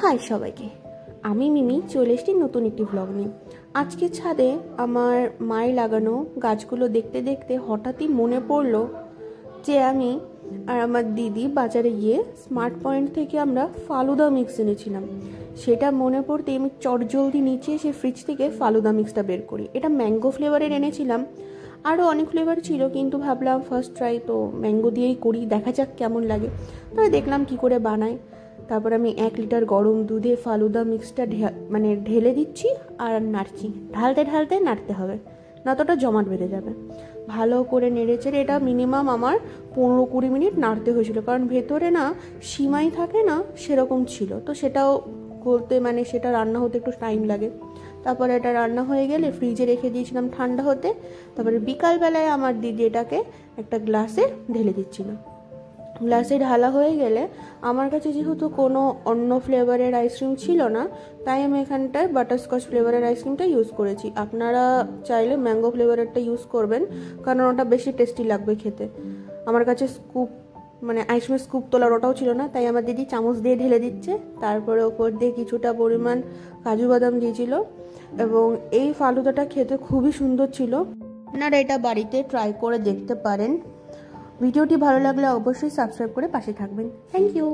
High সবাইকে, আমি মিমি চলে এসেছি নতুন একটি ব্লগ নিয়ে। আজকে ছাদে আমার মায়ের লাগানো গাছগুলো দেখতে দেখতে হঠাৎই মনে পড়লো যে আমি আর আমার দিদি বাজারে গিয়ে স্মার্ট পয়েন্ট থেকে আমরা ফালুদা মিক্স এনেছিলাম। সেটা মনে পড়তে আমি চটজলদি নিচে এসে ফ্রিজ থেকে ফালুদা মিক্সটা বের করি। এটা ম্যাঙ্গো ফ্লেভারের এনেছিলাম, আরও অনেক ফ্লেভার ছিল, কিন্তু ভাবলাম ফার্স্ট ট্রাই তো ম্যাঙ্গো দিয়েই করি, দেখা যাক কেমন লাগে। তবে দেখলাম কি করে বানাই। তারপর আমি 1 লিটার গরম দুধে ফালুদা মিক্সটা ঢেলে দিচ্ছি আর নাড়ছি। ঢালতে ঢালতে নাড়তে হবে, নতটা জমাট বেঁধে যাবে। ভালো করে নেড়েচেড়ে এটা মিনিমাম আমার 15-20 মিনিট নাড়তে হয়েছিল, কারণ ভেতরে না সিমাই থাকে না সেরকম ছিল, তো সেটাও করতে সেটা রান্না হতে একটু টাইম লাগে। তারপরে এটা রান্না হয়ে গেলে ফ্রিজে রেখে দিয়েছিলাম ঠান্ডা হতে। তারপরে বিকালবেলায় আমার দিদি এটাকে একটা গ্লাসে ঢেলে দিচ্ছিল। গ্লাসে ঢালা হয়ে গেলে আমার কাছে যেহেতু কোনো অন্য ফ্লেভারের আইসক্রিম ছিল না, তাই আমি এখানটায় বাটারস্কচ ফ্লেভারের আইসক্রিমটা ইউজ করেছি। আপনারা চাইলে ম্যাঙ্গো ফ্লেভারেরটা ইউজ করবেন, কারণ ওটা বেশি টেস্টি লাগবে খেতে। আমার কাছে স্কুপ আইসক্রিমের স্কুপ তোলার ওটাও ছিল না, তাই আমার দিদি চামচ দিয়ে ঢেলে দিচ্ছে। তারপরে ওপর দিয়ে কিছুটা পরিমাণ কাজু বাদাম দিয়েছিল, এবং এই ফালুদাটা খেতে খুবই সুন্দর ছিল। আপনারা এটা বাড়িতে ট্রাই করে দেখতে পারেন। ভিডিওটি ভালো লাগলে অবশ্যই সাবস্ক্রাইব করে পাশে থাকবেন। Thank you.